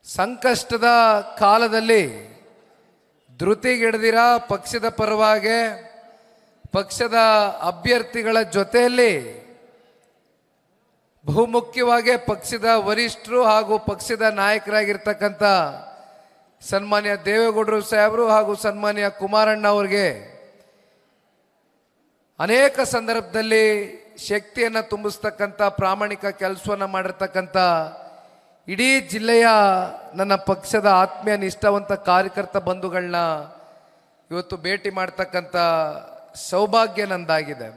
ಸಂಕಷ್ಟದ ಕಾಲದಲ್ಲಿ ಧೃತಿಗೆಡದಿರ ಪಕ್ಷದ ಪರವಾಗಿ ಪಕ್ಷದ ಅಭ್ಯರ್ಥಿಗಳ ಜೊತೆಯಲ್ಲಿ ಬಹುಮುಖ್ಯವಾಗಿ ಪಕ್ಷದ ವರಿಷ್ಠರು ಹಾಗೂ ಪಕ್ಷದ ನಾಯಕರಾಗಿರ್ತಕ್ಕಂಥ ಸನ್ಮಾನ್ಯ ದೇವೇಗೌಡರು ಸಾಹೇಬರು ಹಾಗೂ ಸನ್ಮಾನ್ಯ ಕುಮಾರಣ್ಣ ಅವರಿಗೆ ಅನೇಕ ಸಂದರ್ಭದಲ್ಲಿ ಶಕ್ತಿಯನ್ನು ತುಂಬಿಸ್ತಕ್ಕಂಥ ಪ್ರಾಮಾಣಿಕ ಕೆಲಸವನ್ನು ಮಾಡಿರ್ತಕ್ಕಂಥ ಇಡೀ ಜಿಲ್ಲೆಯ ನನ್ನ ಪಕ್ಷದ ಆತ್ಮೀಯ ನಿಷ್ಠಾವಂತ ಕಾರ್ಯಕರ್ತ ಬಂಧುಗಳನ್ನ ಇವತ್ತು ಭೇಟಿ ಮಾಡ್ತಕ್ಕಂಥ ಸೌಭಾಗ್ಯ ನಂದಾಗಿದೆ.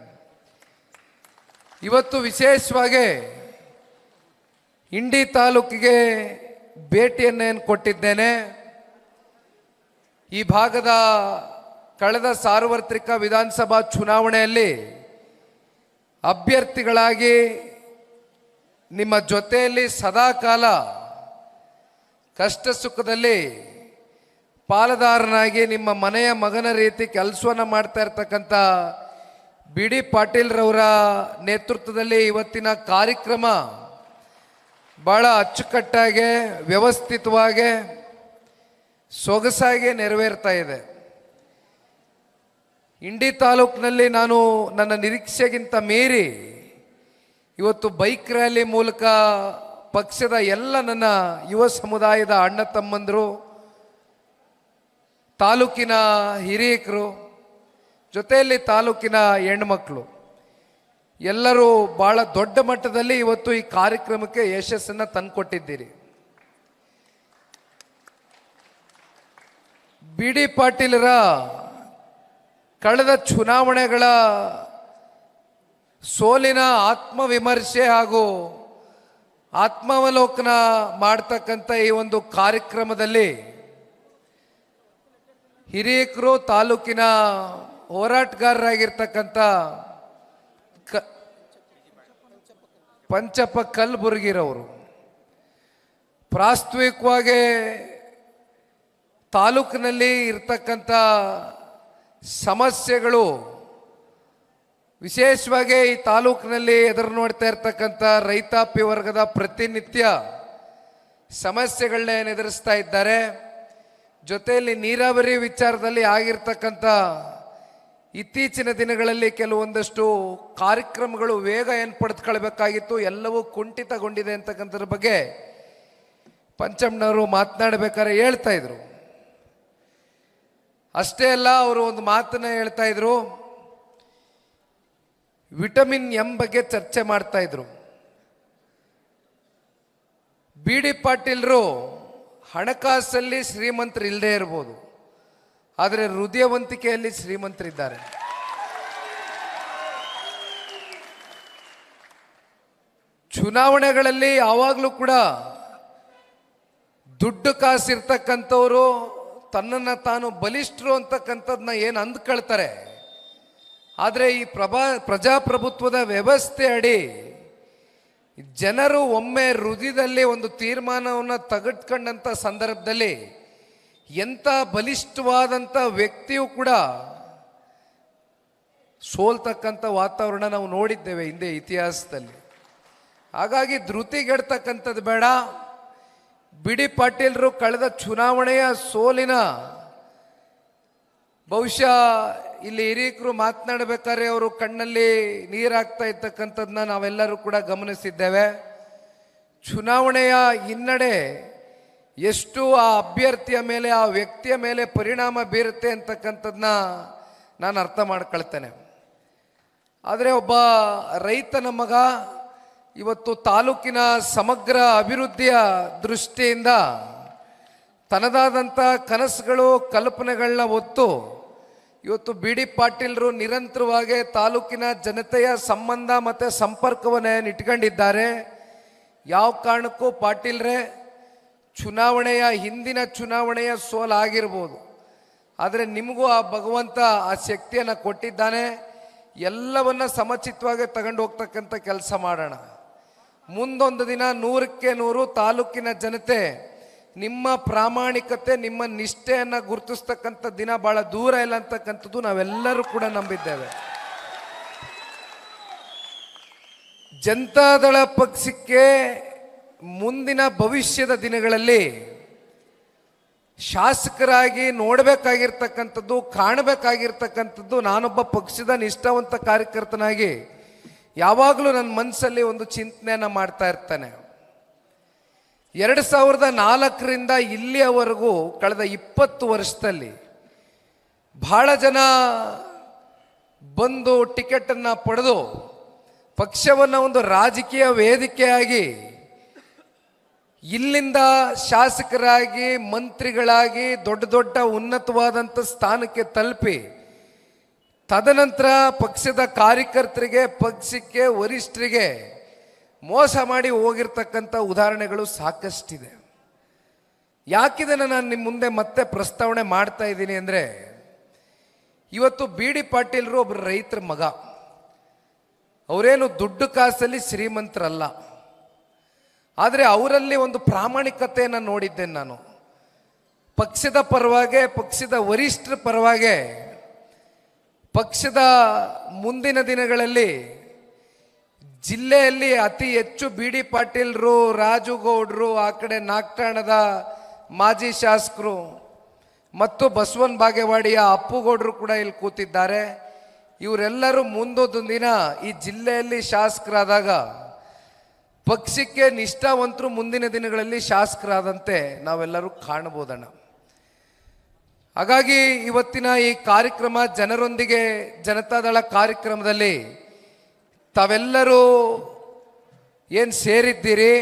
ಇವತ್ತು ವಿಶೇಷವಾಗಿ ಇಂಡಿ ತಾಲೂಕಿಗೆ ಭೇಟಿಯನ್ನೇನು ಕೊಟ್ಟಿದ್ದೇನೆ. ಈ ಭಾಗದ ಕಳೆದ ಸಾರ್ವತ್ರಿಕ ವಿಧಾನಸಭಾ ಚುನಾವಣೆಯಲ್ಲಿ ಅಭ್ಯರ್ಥಿಗಳಾಗಿ ನಿಮ್ಮ ಜೊತೆಯಲ್ಲಿ ಸದಾಕಾಲ ಕಷ್ಟ ಸುಖದಲ್ಲಿ ಪಾಲುದಾರನಾಗಿ ನಿಮ್ಮ ಮನೆಯ ಮಗನ ರೀತಿ ಕೆಲಸವನ್ನು ಮಾಡ್ತಾ ಇರ್ತಕ್ಕಂಥ ಬಿ ಡಿ ಪಾಟೀಲ್ರವರ ನೇತೃತ್ವದಲ್ಲಿ ಇವತ್ತಿನ ಕಾರ್ಯಕ್ರಮ ಭಾಳ ಅಚ್ಚುಕಟ್ಟಾಗಿ ವ್ಯವಸ್ಥಿತವಾಗಿ ಸೊಗಸಾಗಿ ನೆರವೇರ್ತಾ ಇದೆ. ಇಂಡಿ ತಾಲೂಕಿನಲ್ಲಿ ನಾನು ನನ್ನ ನಿರೀಕ್ಷೆಗಿಂತ ಮೀರಿ ಇವತ್ತು ಬೈಕ್ ರ್ಯಾಲಿ ಮೂಲಕ ಪಕ್ಷದ ಎಲ್ಲ ನನ್ನ ಯುವ ಸಮುದಾಯದ ಅಣ್ಣ ತಮ್ಮಂದರು, ತಾಲೂಕಿನ ಹಿರಿಯಕರು, ಜೊತೆಯಲ್ಲಿ ತಾಲೂಕಿನ ಹೆಣ್ಮಕ್ಳು ಎಲ್ಲರೂ ಭಾಳ ದೊಡ್ಡ ಮಟ್ಟದಲ್ಲಿ ಇವತ್ತು ಈ ಕಾರ್ಯಕ್ರಮಕ್ಕೆ ಯಶಸ್ಸನ್ನು ತಂದುಕೊಟ್ಟಿದ್ದೀರಿ. ಬಿ ಡಿ ಪಾಟೀಲರ ಕಳೆದ ಚುನಾವಣೆಗಳ ಸೋಲಿನ ಆತ್ಮವಿಮರ್ಶೆ ಹಾಗೂ ಆತ್ಮಾವಲೋಕನ ಮಾಡ್ತಕ್ಕಂಥ ಈ ಒಂದು ಕಾರ್ಯಕ್ರಮದಲ್ಲಿ ಹಿರಿಯಕರು, ತಾಲೂಕಿನ ಹೋರಾಟಗಾರರಾಗಿರ್ತಕ್ಕಂಥ ಪಂಚಪ್ಪ ಕಲ್ಬುರ್ಗಿರವರು ಪ್ರಾಸ್ತಾವಿಕವಾಗಿ ತಾಲೂಕಿನಲ್ಲಿ ಇರ್ತಕ್ಕಂಥ ಸಮಸ್ಯೆಗಳು, ವಿಶೇಷವಾಗಿ ಈ ತಾಲೂಕಿನಲ್ಲಿ ಎದುರು ನೋಡ್ತಾ ಇರ್ತಕ್ಕಂಥ ರೈತಾಪಿ ವರ್ಗದ ಪ್ರತಿನಿತ್ಯ ಸಮಸ್ಯೆಗಳನ್ನ ಎದುರಿಸ್ತಾ ಇದ್ದಾರೆ. ಜೊತೆಯಲ್ಲಿ ನೀರಾವರಿ ವಿಚಾರದಲ್ಲಿ ಆಗಿರ್ತಕ್ಕಂಥ ಇತ್ತೀಚಿನ ದಿನಗಳಲ್ಲಿ ಕೆಲವೊಂದಷ್ಟು ಕಾರ್ಯಕ್ರಮಗಳು ವೇಗ ಏನು ಪಡೆದುಕೊಳ್ಬೇಕಾಗಿತ್ತು, ಎಲ್ಲವೂ ಕುಂಠಿತಗೊಂಡಿದೆ ಅಂತಕ್ಕಂಥದ್ರ ಬಗ್ಗೆ ಪಂಚಮ್ಮನವರು ಮಾತನಾಡಬೇಕಾದ್ರೆ ಹೇಳ್ತಾ ಇದ್ರು. ಅಷ್ಟೇ ಅಲ್ಲ, ಅವರು ಒಂದು ಮಾತನ್ನ ಹೇಳ್ತಾ ಇದ್ರು, ವಿಟಮಿನ್ ಎಂ ಬಗ್ಗೆ ಚರ್ಚೆ ಮಾಡ್ತಾ ಇದ್ರು. ಬಿ ಡಿ ಪಾಟೀಲ್ರು ಹಣಕಾಸಲ್ಲಿ ಶ್ರೀಮಂತರು ಇಲ್ಲದೆ ಇರ್ಬೋದು, ಆದರೆ ಹೃದಯವಂತಿಕೆಯಲ್ಲಿ ಶ್ರೀಮಂತರಿದ್ದಾರೆ. ಚುನಾವಣೆಗಳಲ್ಲಿ ಯಾವಾಗಲೂ ಕೂಡ ದುಡ್ಡು ಕಾಸಿರ್ತಕ್ಕಂಥವ್ರು ತನ್ನನ್ನು ತಾನು ಬಲಿಷ್ಠರು ಅಂತಕ್ಕಂಥದ್ದನ್ನ ಏನು ಅಂದ್ಕೊಳ್ತಾರೆ. ಆದರೆ ಈ ಪ್ರಜಾಪ್ರಭುತ್ವದ ವ್ಯವಸ್ಥೆ ಅಡಿ ಜನರು ಒಮ್ಮೆ ಹೃದಯದಲ್ಲಿ ಒಂದು ತೀರ್ಮಾನವನ್ನು ತೆಗೆದುಕೊಂಡಂಥ ಸಂದರ್ಭದಲ್ಲಿ ಎಂಥ ಬಲಿಷ್ಠವಾದಂಥ ವ್ಯಕ್ತಿಯೂ ಕೂಡ ಸೋಲ್ತಕ್ಕಂಥ ವಾತಾವರಣ ನಾವು ನೋಡಿದ್ದೇವೆ ಹಿಂದೆ ಇತಿಹಾಸದಲ್ಲಿ. ಹಾಗಾಗಿ ಧೃತಿಗೆಡ್ತಕ್ಕಂಥದ್ದು ಬೇಡ. ಬಿ ಡಿ ಪಾಟೀಲ್ರು ಕಳೆದ ಚುನಾವಣೆಯ ಸೋಲಿನ ಬಹುಶಃ ಇಲ್ಲಿ ಹಿರಿಯಕರು ಮಾತನಾಡಬೇಕಾದ್ರೆ ಅವರು ಕಣ್ಣಲ್ಲಿ ನೀರಾಗ್ತಾ ಇರ್ತಕ್ಕಂಥದ್ದನ್ನ ನಾವೆಲ್ಲರೂ ಕೂಡ ಗಮನಿಸಿದ್ದೇವೆ. ಚುನಾವಣೆಯ ಹಿನ್ನಡೆ ಎಷ್ಟು ಆ ಅಭ್ಯರ್ಥಿಯ ಮೇಲೆ, ಆ ವ್ಯಕ್ತಿಯ ಮೇಲೆ ಪರಿಣಾಮ ಬೀರುತ್ತೆ ಅಂತಕ್ಕಂಥದ್ದನ್ನ ನಾನು ಅರ್ಥ ಮಾಡ್ಕೊಳ್ತೇನೆ. ಆದರೆ ಒಬ್ಬ ರೈತನ ಮಗ ಇವತ್ತು ತಾಲೂಕಿನ ಸಮಗ್ರ ಅಭಿವೃದ್ಧಿಯ ದೃಷ್ಟಿಯಿಂದ ತನ್ನದಾದಂಥ ಕನಸುಗಳು, ಕಲ್ಪನೆಗಳನ್ನ ಹೊತ್ತು ಇವತ್ತು ಬಿ ಡಿ ಪಾಟೀಲ್ರು ನಿರಂತರವಾಗಿ ತಾಲೂಕಿನ ಜನತೆಯ ಸಂಬಂಧ ಮತ್ತು ಸಂಪರ್ಕವನ್ನು ಇಟ್ಕೊಂಡಿದ್ದಾರೆ. ಯಾವ ಕಾರಣಕ್ಕೂ ಪಾಟೀಲ್ರೇ ಚುನಾವಣೆಯ ಹಿಂದಿನ ಚುನಾವಣೆಯ ಸೋಲಾಗಿರ್ಬೋದು, ಆದರೆ ನಿಮಗೂ ಆ ಭಗವಂತ ಆ ಶಕ್ತಿಯನ್ನು ಕೊಟ್ಟಿದ್ದಾನೆ. ಎಲ್ಲವನ್ನ ಸಮಚಿತವಾಗಿ ತಗೊಂಡು ಹೋಗ್ತಕ್ಕಂಥ ಕೆಲಸ ಮಾಡೋಣ. ಮುಂದೊಂದು ದಿನ 100ಕ್ಕೆ 100 ತಾಲೂಕಿನ ಜನತೆ ನಿಮ್ಮ ಪ್ರಾಮಾಣಿಕತೆ, ನಿಮ್ಮ ನಿಷ್ಠೆಯನ್ನು ಗುರುತಿಸ್ತಕ್ಕಂಥ ದಿನ ಭಾಳ ದೂರ ಇಲ್ಲ ಅಂತಕ್ಕಂಥದ್ದು ನಾವೆಲ್ಲರೂ ಕೂಡ ನಂಬಿದ್ದೇವೆ. ಜನತಾದಳ ಪಕ್ಷಕ್ಕೆ ಮುಂದಿನ ಭವಿಷ್ಯದ ದಿನಗಳಲ್ಲಿ ಶಾಸಕರಾಗಿ ನೋಡಬೇಕಾಗಿರ್ತಕ್ಕಂಥದ್ದು, ಕಾಣಬೇಕಾಗಿರ್ತಕ್ಕಂಥದ್ದು, ನಾನೊಬ್ಬ ಪಕ್ಷದ ನಿಷ್ಠಾವಂತ ಕಾರ್ಯಕರ್ತನಾಗಿ ಯಾವಾಗಲೂ ನನ್ನ ಮನಸ್ಸಲ್ಲಿ ಒಂದು ಚಿಂತನೆಯನ್ನು ಮಾಡ್ತಾ ಇರ್ತಾನೆ. 2004ರಿಂದ ಇಲ್ಲಿಯವರೆಗೂ ಕಳೆದ 20 ವರ್ಷದಲ್ಲಿ ಬಹಳ ಜನ ಬಂದು ಟಿಕೆಟನ್ನು ಪಡೆದು ಪಕ್ಷವನ್ನು ಒಂದು ರಾಜಕೀಯ ವೇದಿಕೆಯಾಗಿ ಇಲ್ಲಿಂದ ಶಾಸಕರಾಗಿ, ಮಂತ್ರಿಗಳಾಗಿ ದೊಡ್ಡ ದೊಡ್ಡ ಉನ್ನತವಾದಂಥ ಸ್ಥಾನಕ್ಕೆ ತಲುಪಿ ತದನಂತರ ಪಕ್ಷದ ಕಾರ್ಯಕರ್ತರಿಗೆ, ಪಕ್ಷಕ್ಕೆ, ವರಿಷ್ಠರಿಗೆ ಮೋಸ ಮಾಡಿ ಹೋಗಿರ್ತಕ್ಕಂಥ ಉದಾಹರಣೆಗಳು ಸಾಕಷ್ಟಿದೆ. ಯಾಕಿದನ್ನು ನಾನು ನಿಮ್ಮ ಮುಂದೆ ಮತ್ತೆ ಪ್ರಸ್ತಾವನೆ ಮಾಡ್ತಾ ಇದ್ದೀನಿ ಅಂದರೆ, ಇವತ್ತು ಬಿ ಡಿ ಪಾಟೀಲ್ರು ಒಬ್ಬರು ರೈತರ ಮಗ. ಅವರೇನು ದುಡ್ಡು ಕಾಸಲ್ಲಿ ಶ್ರೀಮಂತರಲ್ಲ. ಆದರೆ ಅವರಲ್ಲಿ ಒಂದು ಪ್ರಾಮಾಣಿಕತೆಯನ್ನು ನೋಡಿದ್ದೇನೆ ನಾನು. ಪಕ್ಷದ ಪರವಾಗಿ, ಪಕ್ಷದ ವರಿಷ್ಠರ ಪರವಾಗಿ, ಪಕ್ಷದ ಮುಂದಿನ ದಿನಗಳಲ್ಲಿ ಜಿಲ್ಲೆಯಲ್ಲಿ ಅತಿ ಹೆಚ್ಚು ಬಿ ಡಿ ಪಾಟೀಲ್ರು, ರಾಜುಗೌಡರು, ಆ ಕಡೆ ನಾಗಠಾಣದ ಮಾಜಿ ಶಾಸಕರು ಮತ್ತು ಬಸವನ ಬಾಗೇವಾಡಿಯ ಅಪ್ಪುಗೌಡರು ಕೂಡ ಇಲ್ಲಿ ಕೂತಿದ್ದಾರೆ. ಇವರೆಲ್ಲರೂ ಮುಂದೊಂದು ದಿನ ಈ ಜಿಲ್ಲೆಯಲ್ಲಿ ಶಾಸಕರಾದಾಗ ಪಕ್ಷಕ್ಕೆ ನಿಷ್ಠಾವಂತರು ಮುಂದಿನ ದಿನಗಳಲ್ಲಿ ಶಾಸಕರಾದಂತೆ ನಾವೆಲ್ಲರೂ ಕಾಣಬಹುದಣ್ಣ. ಹಾಗಾಗಿ ಇವತ್ತಿನ ಈ ಕಾರ್ಯಕ್ರಮ ಜನರೊಂದಿಗೆ ಜನತಾದಳ ಕಾರ್ಯಕ್ರಮದಲ್ಲಿ ತಾವೆಲ್ಲರೂ ಏನು ಸೇರಿದ್ದೀರಿ,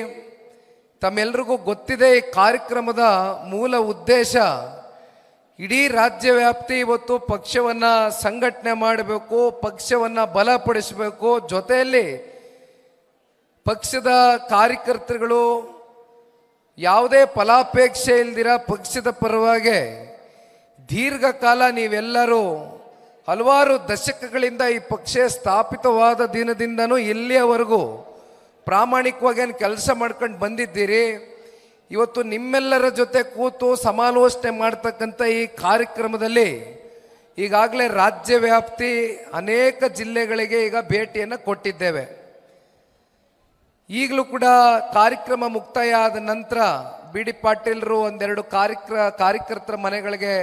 ತಮ್ಮೆಲ್ಲರಿಗೂ ಗೊತ್ತಿದೆ ಈ ಕಾರ್ಯಕ್ರಮದ ಮೂಲ ಉದ್ದೇಶ ಇಡೀ ರಾಜ್ಯ ವ್ಯಾಪ್ತಿ ಇವತ್ತು ಪಕ್ಷವನ್ನು ಸಂಘಟನೆ ಮಾಡಬೇಕು, ಪಕ್ಷವನ್ನು ಬಲಪಡಿಸಬೇಕು. ಜೊತೆಯಲ್ಲಿ ಪಕ್ಷದ ಕಾರ್ಯಕರ್ತರುಗಳು ಯಾವುದೇ ಫಲಾಪೇಕ್ಷೆ ಇಲ್ದಿರ ಪಕ್ಷದ ಪರವಾಗಿ ದೀರ್ಘಕಾಲ ನೀವೆಲ್ಲರೂ ಹಲವಾರು ದಶಕಗಳಿಂದ ಈ ಪಕ್ಷ ಸ್ಥಾಪಿತವಾದ ದಿನದಿಂದನೂ ಇಲ್ಲಿಯವರೆಗೂ ಪ್ರಾಮಾಣಿಕವಾಗಿ ಕೆಲಸ ಮಾಡ್ಕೊಂಡು ಬಂದಿದ್ದೀರಿ. ಇವತ್ತು ನಿಮ್ಮೆಲ್ಲರ ಜೊತೆ ಕೂತು ಸಮಾಲೋಚನೆ ಮಾಡ್ತಕ್ಕಂಥ ಈ ಕಾರ್ಯಕ್ರಮದಲ್ಲಿ ಈಗಾಗಲೇ ರಾಜ್ಯ ವ್ಯಾಪ್ತಿ ಅನೇಕ ಜಿಲ್ಲೆಗಳಿಗೆ ಈಗ ಭೇಟಿಯನ್ನು ಕೊಟ್ಟಿದ್ದೇವೆ. ಈಗಲೂ ಕೂಡ ಕಾರ್ಯಕ್ರಮ ಮುಕ್ತಾಯ ಆದ ನಂತರ ಬಿ ಡಿ ಪಾಟೀಲ್ರು ಒಂದೆರಡು ಕಾರ್ಯಕರ್ತರ ಮನೆಗಳಿಗೆ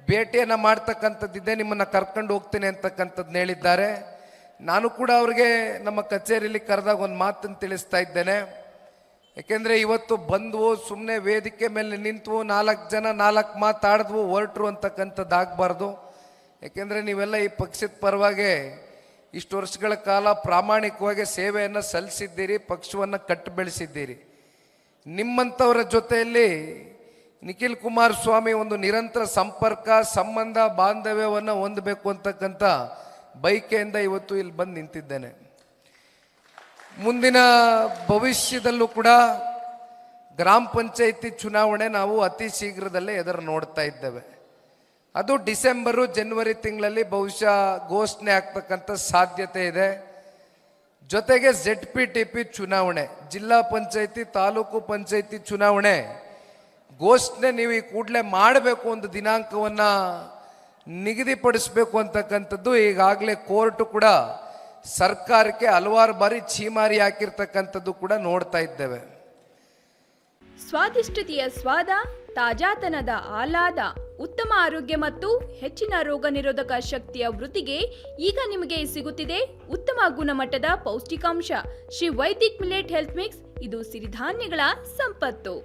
ಭೇಟಿಯನ್ನು ಮಾಡ್ತಕ್ಕಂಥದ್ದಿದೆ, ನಿಮ್ಮನ್ನು ಕರ್ಕೊಂಡು ಹೋಗ್ತೀನಿ ಅಂತಕ್ಕಂಥದ್ದು ಹೇಳಿದ್ದಾರೆ. ನಾನು ಕೂಡ ಅವ್ರಿಗೆ ನಮ್ಮ ಕಚೇರಿಯಲ್ಲಿ ಕರೆದಾಗ ಒಂದು ಮಾತನ್ನು ತಿಳಿಸ್ತಾ ಇದ್ದೇನೆ. ಯಾಕೆಂದರೆ ಇವತ್ತು ಬಂದವು, ಸುಮ್ಮನೆ ವೇದಿಕೆ ಮೇಲೆ ನಿಂತವು, 4 ಜನ 4 ಮಾತಾಡಿದ್ವು, ಹೊರಟ್ರು ಅಂತಕ್ಕಂಥದ್ದು ಆಗಬಾರ್ದು. ಯಾಕೆಂದರೆ ನೀವೆಲ್ಲ ಈ ಪಕ್ಷದ ಪರವಾಗಿ ಇಷ್ಟು ವರ್ಷಗಳ ಕಾಲ ಪ್ರಾಮಾಣಿಕವಾಗಿ ಸೇವೆಯನ್ನು ಸಲ್ಲಿಸಿದ್ದೀರಿ, ಪಕ್ಷವನ್ನು ಕಟ್ಟು ಬೆಳೆಸಿದ್ದೀರಿ. ನಿಮ್ಮಂಥವರ ಜೊತೆಯಲ್ಲಿ ನಿಖಿಲ್ ಕುಮಾರಸ್ವಾಮಿ ಒಂದು ನಿರಂತರ ಸಂಪರ್ಕ, ಸಂಬಂಧ, ಬಾಂಧವ್ಯವನ್ನು ಹೊಂದಬೇಕು ಅಂತಕ್ಕಂಥ ಬಯಕೆಯಿಂದ ಇವತ್ತು ಇಲ್ಲಿ ಬಂದು ನಿಂತಿದ್ದೇನೆ. ಮುಂದಿನ ಭವಿಷ್ಯದಲ್ಲೂ ಕೂಡ ಗ್ರಾಮ ಪಂಚಾಯಿತಿ ಚುನಾವಣೆ ನಾವು ಅತಿ ಶೀಘ್ರದಲ್ಲೇ ಎದುರು ನೋಡ್ತಾ ಇದ್ದೇವೆ. ಅದು ಡಿಸೆಂಬರು, ಜನವರಿ ತಿಂಗಳಲ್ಲಿ ಬಹುಶಃ ಘೋಷಣೆ ಆಗ್ತಕ್ಕಂಥ ಸಾಧ್ಯತೆ ಇದೆ. ಜೊತೆಗೆ ZPTP ಚುನಾವಣೆ, ಜಿಲ್ಲಾ ಪಂಚಾಯಿತಿ, ತಾಲೂಕು ಪಂಚಾಯಿತಿ ಚುನಾವಣೆ ಘೋಷಣೆ ನೀವು ಈ ಕೂಡಲೇ ಮಾಡಬೇಕು, ಒಂದು ದಿನಾಂಕವನ್ನು ನಿಗದಿಪಡಿಸಬೇಕು ಅಂತಕ್ಕಂಥದ್ದು ಈಗಾಗಲೇ ಕೋರ್ಟು ಕೂಡ ಸರ್ಕಾರಕ್ಕೆ ಹಲವಾರು ಬಾರಿ ಛೀಮಾರಿ ಹಾಕಿರ್ತಕ್ಕಂಥದ್ದು ಕೂಡ ನೋಡ್ತಾ ಇದ್ದೇವೆ. ಸ್ವಾದಿಷ್ಟತೆಯ ಸ್ವಾದ, ತಾಜಾತನದ ಆಹ್ಲಾದ, ಉತ್ತಮ ಆರೋಗ್ಯ ಮತ್ತು ಹೆಚ್ಚಿನ ರೋಗ ನಿರೋಧಕ ಶಕ್ತಿಯ ವೃದ್ಧಿಗೆ ಈಗ ನಿಮಗೆ ಸಿಗುತ್ತಿದೆ ಉತ್ತಮ ಗುಣಮಟ್ಟದ ಪೌಷ್ಟಿಕಾಂಶ Shri Vaidik millet health mix. ಇದು ಸಿರಿಧಾನ್ಯಗಳ ಸಂಪತ್ತು.